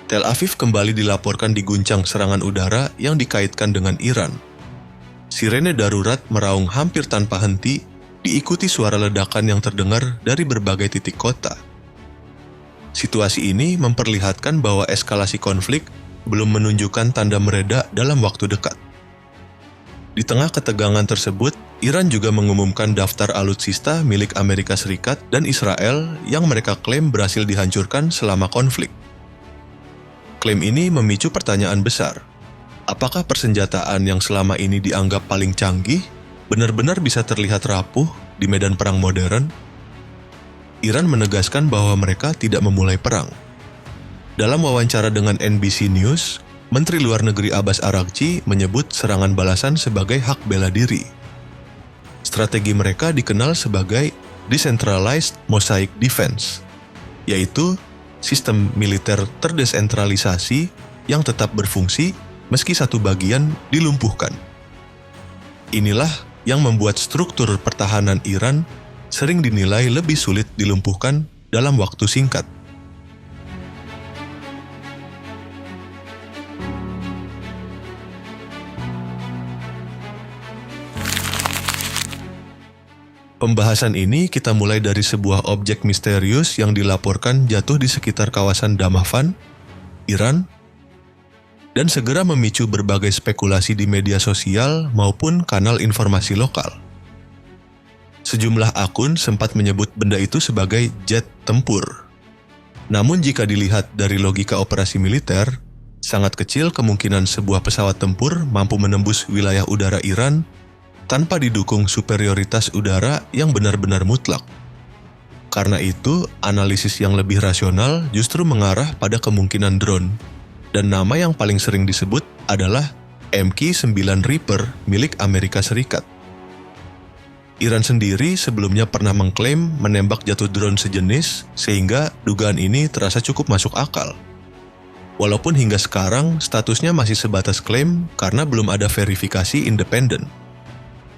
Tel Aviv kembali dilaporkan diguncang serangan udara yang dikaitkan dengan Iran. Sirene darurat meraung hampir tanpa henti, diikuti suara ledakan yang terdengar dari berbagai titik kota. Situasi ini memperlihatkan bahwa eskalasi konflik belum menunjukkan tanda mereda dalam waktu dekat. Di tengah ketegangan tersebut, Iran juga mengumumkan daftar alutsista milik Amerika Serikat dan Israel yang mereka klaim berhasil dihancurkan selama konflik. Klaim ini memicu pertanyaan besar. Apakah persenjataan yang selama ini dianggap paling canggih benar-benar bisa terlihat rapuh di medan perang modern? Iran menegaskan bahwa mereka tidak memulai perang. Dalam wawancara dengan NBC News, Menteri Luar Negeri Abbas Araghchi menyebut serangan balasan sebagai hak bela diri. Strategi mereka dikenal sebagai Decentralized Mosaic Defense, yaitu sistem militer terdesentralisasi yang tetap berfungsi meski satu bagian dilumpuhkan. Inilah yang membuat struktur pertahanan Iran sering dinilai lebih sulit dilumpuhkan dalam waktu singkat. Pembahasan ini kita mulai dari sebuah objek misterius yang dilaporkan jatuh di sekitar kawasan Damavand, Iran, dan segera memicu berbagai spekulasi di media sosial maupun kanal informasi lokal. Sejumlah akun sempat menyebut benda itu sebagai jet tempur. Namun jika dilihat dari logika operasi militer, sangat kecil kemungkinan sebuah pesawat tempur mampu menembus wilayah udara Iran tanpa didukung superioritas udara yang benar-benar mutlak. Karena itu, analisis yang lebih rasional justru mengarah pada kemungkinan drone, dan nama yang paling sering disebut adalah MQ-9 Reaper milik Amerika Serikat. Iran sendiri sebelumnya pernah mengklaim menembak jatuh drone sejenis, sehingga dugaan ini terasa cukup masuk akal. Walaupun hingga sekarang statusnya masih sebatas klaim karena belum ada verifikasi independen.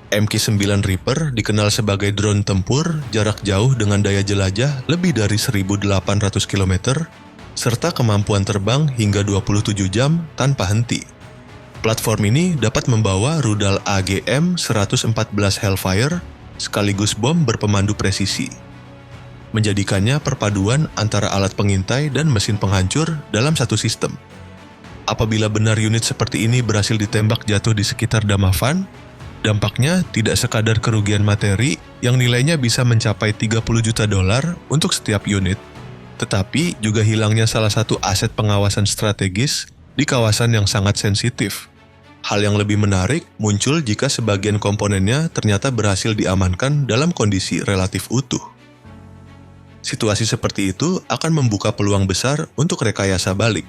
MQ-9 Reaper dikenal sebagai drone tempur jarak jauh dengan daya jelajah lebih dari 1.800 km, serta kemampuan terbang hingga 27 jam tanpa henti. Platform ini dapat membawa rudal AGM-114 Hellfire sekaligus bom berpemandu presisi, menjadikannya perpaduan antara alat pengintai dan mesin penghancur dalam satu sistem. Apabila benar unit seperti ini berhasil ditembak jatuh di sekitar Damavand, dampaknya tidak sekadar kerugian materi yang nilainya bisa mencapai $30 juta untuk setiap unit, tetapi juga hilangnya salah satu aset pengawasan strategis di kawasan yang sangat sensitif. Hal yang lebih menarik muncul jika sebagian komponennya ternyata berhasil diamankan dalam kondisi relatif utuh. Situasi seperti itu akan membuka peluang besar untuk rekayasa balik.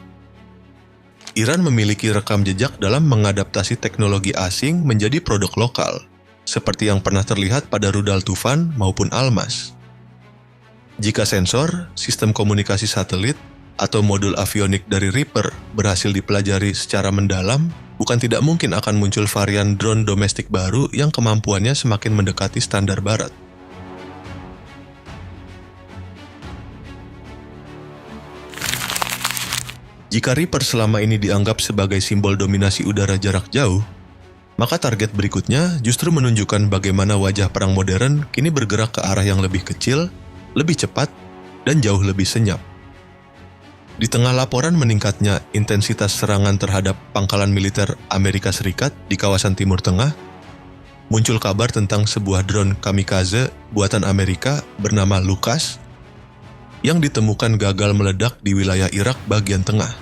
Iran memiliki rekam jejak dalam mengadaptasi teknologi asing menjadi produk lokal, seperti yang pernah terlihat pada rudal Tufan maupun Almas. Jika sensor, sistem komunikasi satelit, atau modul avionik dari Reaper berhasil dipelajari secara mendalam, bukan tidak mungkin akan muncul varian drone domestik baru yang kemampuannya semakin mendekati standar barat. Jika Reaper selama ini dianggap sebagai simbol dominasi udara jarak jauh, maka target berikutnya justru menunjukkan bagaimana wajah perang modern kini bergerak ke arah yang lebih kecil, lebih cepat, dan jauh lebih senyap. Di tengah laporan meningkatnya intensitas serangan terhadap pangkalan militer Amerika Serikat di kawasan Timur Tengah, muncul kabar tentang sebuah drone kamikaze buatan Amerika bernama Lucas yang ditemukan gagal meledak di wilayah Irak bagian tengah.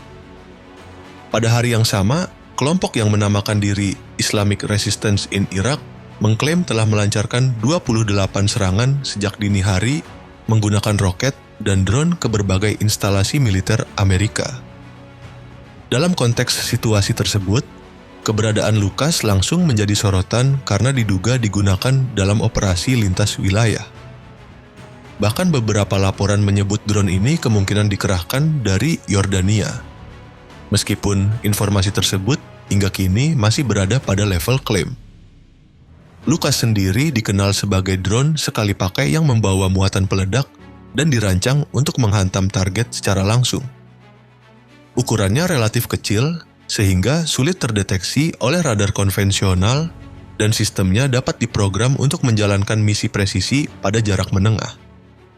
Pada hari yang sama, kelompok yang menamakan diri Islamic Resistance in Iraq mengklaim telah melancarkan 28 serangan sejak dini hari menggunakan roket dan drone ke berbagai instalasi militer Amerika. Dalam konteks situasi tersebut, keberadaan Lucas langsung menjadi sorotan karena diduga digunakan dalam operasi lintas wilayah. Bahkan beberapa laporan menyebut drone ini kemungkinan dikerahkan dari Yordania. Meskipun informasi tersebut hingga kini masih berada pada level klaim. Lucas sendiri dikenal sebagai drone sekali pakai yang membawa muatan peledak dan dirancang untuk menghantam target secara langsung. Ukurannya relatif kecil, sehingga sulit terdeteksi oleh radar konvensional dan sistemnya dapat diprogram untuk menjalankan misi presisi pada jarak menengah.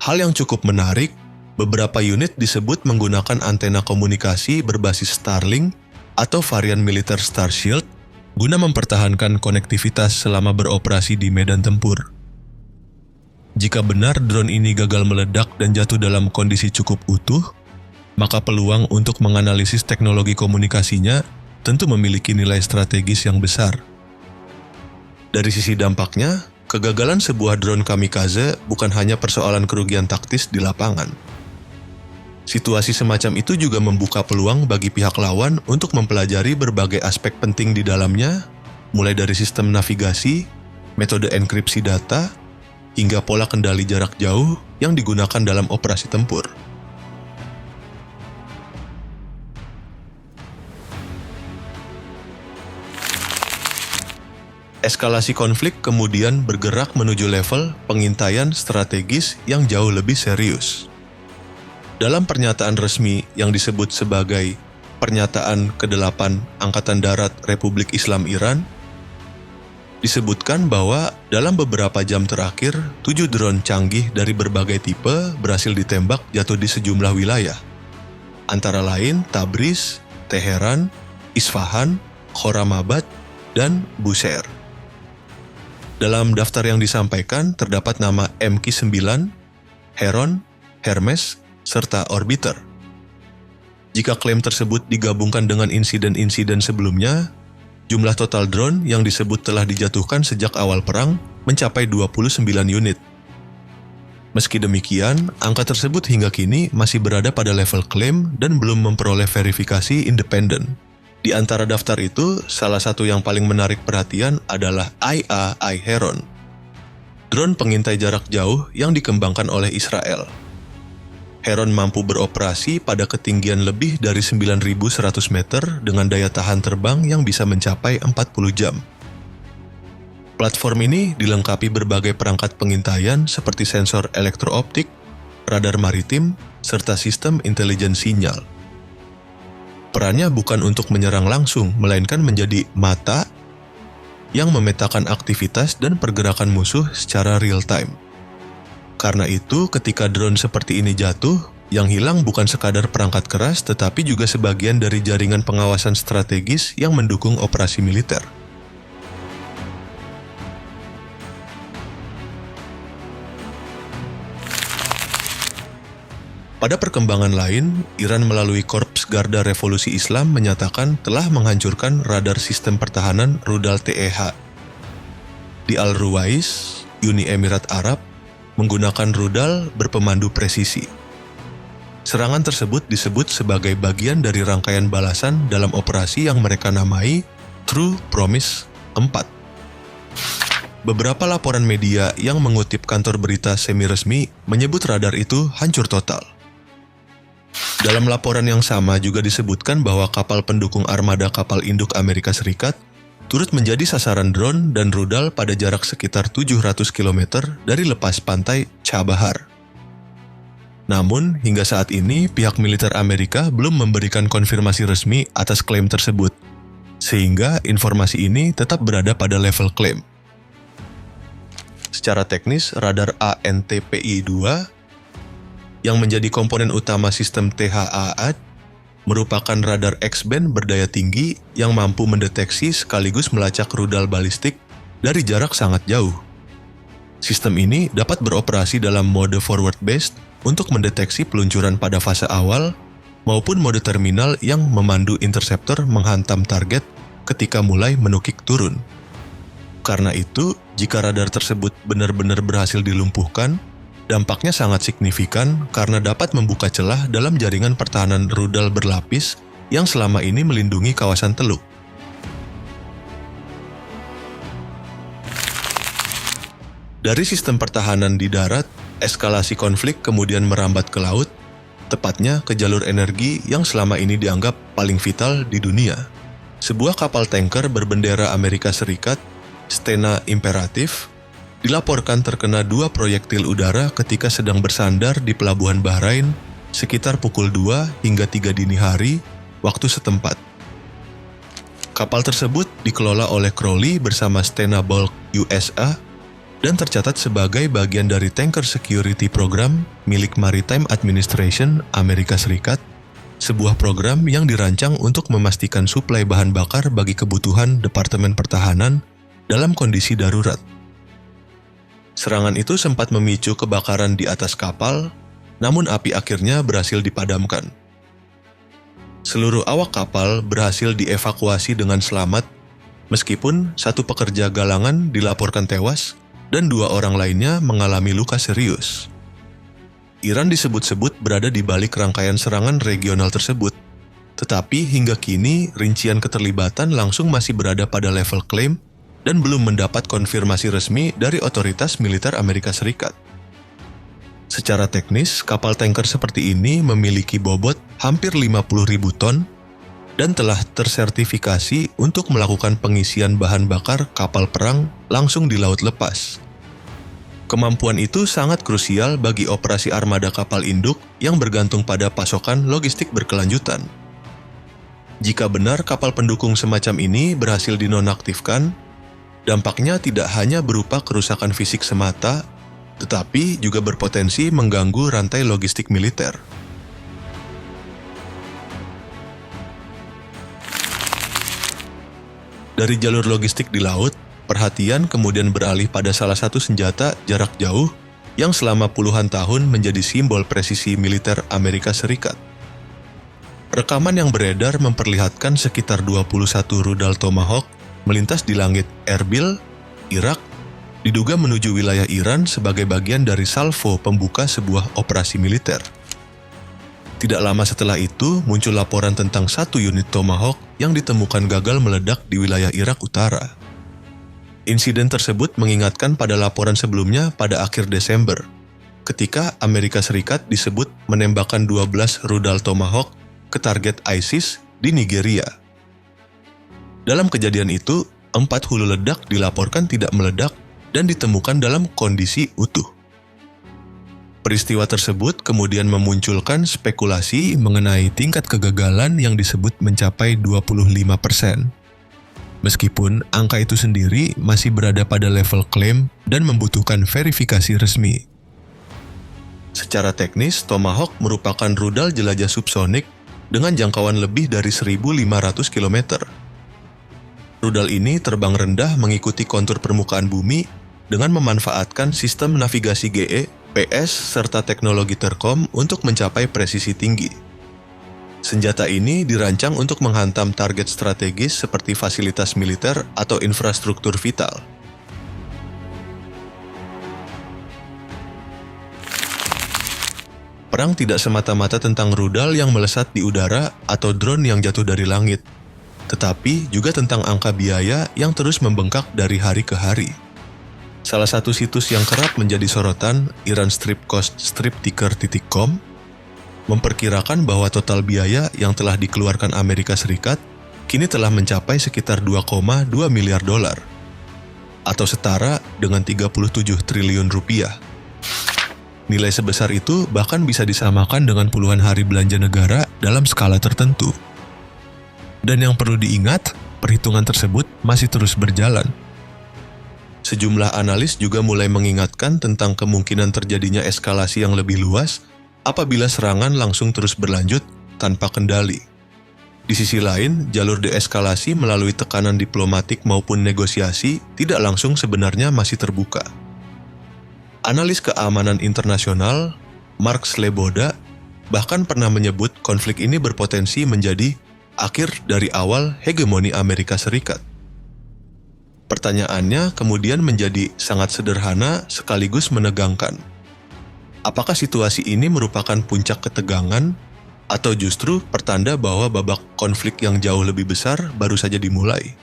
Hal yang cukup menarik, beberapa unit disebut menggunakan antena komunikasi berbasis Starlink atau varian militer Starshield guna mempertahankan konektivitas selama beroperasi di medan tempur. Jika benar drone ini gagal meledak dan jatuh dalam kondisi cukup utuh, maka peluang untuk menganalisis teknologi komunikasinya tentu memiliki nilai strategis yang besar. Dari sisi dampaknya, kegagalan sebuah drone kamikaze bukan hanya persoalan kerugian taktis di lapangan. Situasi semacam itu juga membuka peluang bagi pihak lawan untuk mempelajari berbagai aspek penting di dalamnya, mulai dari sistem navigasi, metode enkripsi data, hingga pola kendali jarak jauh yang digunakan dalam operasi tempur. Eskalasi konflik kemudian bergerak menuju level pengintaian strategis yang jauh lebih serius. Dalam pernyataan resmi yang disebut sebagai Pernyataan ke-8 Angkatan Darat Republik Islam Iran, disebutkan bahwa dalam beberapa jam terakhir, 7 drone canggih dari berbagai tipe berhasil ditembak jatuh di sejumlah wilayah, antara lain Tabriz, Teheran, Isfahan, Khorramabad, dan Bushehr. Dalam daftar yang disampaikan terdapat nama MQ-9, Heron, Hermes, serta Orbiter. Jika klaim tersebut digabungkan dengan insiden-insiden sebelumnya, jumlah total drone yang disebut telah dijatuhkan sejak awal perang mencapai 29 unit. Meski demikian, angka tersebut hingga kini masih berada pada level klaim dan belum memperoleh verifikasi independen. Di antara daftar itu, salah satu yang paling menarik perhatian adalah IAI Heron, drone pengintai jarak jauh yang dikembangkan oleh Israel. Heron mampu beroperasi pada ketinggian lebih dari 9.100 meter dengan daya tahan terbang yang bisa mencapai 40 jam. Platform ini dilengkapi berbagai perangkat pengintaian seperti sensor elektrooptik, radar maritim, serta sistem intelijen sinyal. Perannya bukan untuk menyerang langsung, melainkan menjadi mata yang memetakan aktivitas dan pergerakan musuh secara real-time. Karena itu, ketika drone seperti ini jatuh, yang hilang bukan sekadar perangkat keras, tetapi juga sebagian dari jaringan pengawasan strategis yang mendukung operasi militer. Pada perkembangan lain, Iran melalui Korps Garda Revolusi Islam menyatakan telah menghancurkan radar sistem pertahanan rudal TEH. Di Al-Ruwais, Uni Emirat Arab, menggunakan rudal berpemandu presisi. Serangan tersebut disebut sebagai bagian dari rangkaian balasan dalam operasi yang mereka namai True Promise 4. Beberapa laporan media yang mengutip kantor berita semi-resmi menyebut radar itu hancur total. Dalam laporan yang sama juga disebutkan bahwa kapal pendukung armada kapal induk Amerika Serikat turut menjadi sasaran drone dan rudal pada jarak sekitar 700 km dari lepas pantai Chabahar. Namun, hingga saat ini pihak militer Amerika belum memberikan konfirmasi resmi atas klaim tersebut, sehingga informasi ini tetap berada pada level klaim. Secara teknis, radar ANTPI-2 yang menjadi komponen utama sistem THAAD merupakan radar X-band berdaya tinggi yang mampu mendeteksi sekaligus melacak rudal balistik dari jarak sangat jauh. Sistem ini dapat beroperasi dalam mode forward-based untuk mendeteksi peluncuran pada fase awal maupun mode terminal yang memandu interceptor menghantam target ketika mulai menukik turun. Karena itu, jika radar tersebut benar-benar berhasil dilumpuhkan, dampaknya sangat signifikan karena dapat membuka celah dalam jaringan pertahanan rudal berlapis yang selama ini melindungi kawasan Teluk. Dari sistem pertahanan di darat, eskalasi konflik kemudian merambat ke laut, tepatnya ke jalur energi yang selama ini dianggap paling vital di dunia. Sebuah kapal tanker berbendera Amerika Serikat, Stena Imperative, dilaporkan terkena 2 proyektil udara ketika sedang bersandar di pelabuhan Bahrain sekitar pukul 2 hingga 3 dini hari waktu setempat. Kapal tersebut dikelola oleh Crowley bersama Stena Bulk USA dan tercatat sebagai bagian dari Tanker Security Program milik Maritime Administration Amerika Serikat, sebuah program yang dirancang untuk memastikan suplai bahan bakar bagi kebutuhan Departemen Pertahanan dalam kondisi darurat. Serangan itu sempat memicu kebakaran di atas kapal, namun api akhirnya berhasil dipadamkan. Seluruh awak kapal berhasil dievakuasi dengan selamat, meskipun satu pekerja galangan dilaporkan tewas dan 2 orang lainnya mengalami luka serius. Iran disebut-sebut berada di balik rangkaian serangan regional tersebut, tetapi hingga kini rincian keterlibatan langsung masih berada pada level klaim dan belum mendapat konfirmasi resmi dari otoritas militer Amerika Serikat. Secara teknis, kapal tanker seperti ini memiliki bobot hampir 50.000 ton dan telah tersertifikasi untuk melakukan pengisian bahan bakar kapal perang langsung di laut lepas. Kemampuan itu sangat krusial bagi operasi armada kapal induk yang bergantung pada pasokan logistik berkelanjutan. Jika benar kapal pendukung semacam ini berhasil dinonaktifkan, dampaknya tidak hanya berupa kerusakan fisik semata, tetapi juga berpotensi mengganggu rantai logistik militer. Dari jalur logistik di laut, perhatian kemudian beralih pada salah satu senjata jarak jauh yang selama puluhan tahun menjadi simbol presisi militer Amerika Serikat. Rekaman yang beredar memperlihatkan sekitar 21 rudal Tomahawk melintas di langit Erbil, Irak, diduga menuju wilayah Iran sebagai bagian dari salvo pembuka sebuah operasi militer. Tidak lama setelah itu, muncul laporan tentang satu unit Tomahawk yang ditemukan gagal meledak di wilayah Irak Utara. Insiden tersebut mengingatkan pada laporan sebelumnya pada akhir Desember, ketika Amerika Serikat disebut menembakkan 12 rudal Tomahawk ke target ISIS di Nigeria. Dalam kejadian itu, 4 hulu ledak dilaporkan tidak meledak dan ditemukan dalam kondisi utuh. Peristiwa tersebut kemudian memunculkan spekulasi mengenai tingkat kegagalan yang disebut mencapai 25%. Meskipun angka itu sendiri masih berada pada level klaim dan membutuhkan verifikasi resmi. Secara teknis, Tomahawk merupakan rudal jelajah subsonik dengan jangkauan lebih dari 1.500 km. Rudal ini terbang rendah mengikuti kontur permukaan bumi dengan memanfaatkan sistem navigasi GE, PS, serta teknologi terkom untuk mencapai presisi tinggi. Senjata ini dirancang untuk menghantam target strategis seperti fasilitas militer atau infrastruktur vital. Perang tidak semata-mata tentang rudal yang melesat di udara atau drone yang jatuh dari langit, tetapi juga tentang angka biaya yang terus membengkak dari hari ke hari. Salah satu situs yang kerap menjadi sorotan, iranstripcost-ticker.com, memperkirakan bahwa total biaya yang telah dikeluarkan Amerika Serikat kini telah mencapai sekitar 2,2 miliar dolar, atau setara dengan 37 triliun rupiah. Nilai sebesar itu bahkan bisa disamakan dengan puluhan hari belanja negara dalam skala tertentu. Dan yang perlu diingat, perhitungan tersebut masih terus berjalan. Sejumlah analis juga mulai mengingatkan tentang kemungkinan terjadinya eskalasi yang lebih luas apabila serangan langsung terus berlanjut tanpa kendali. Di sisi lain, jalur deeskalasi melalui tekanan diplomatik maupun negosiasi tidak langsung sebenarnya masih terbuka. Analis keamanan internasional, Mark Sleboda, bahkan pernah menyebut konflik ini berpotensi menjadi akhir dari awal hegemoni Amerika Serikat. Pertanyaannya kemudian menjadi sangat sederhana sekaligus menegangkan. Apakah situasi ini merupakan puncak ketegangan atau justru pertanda bahwa babak konflik yang jauh lebih besar baru saja dimulai?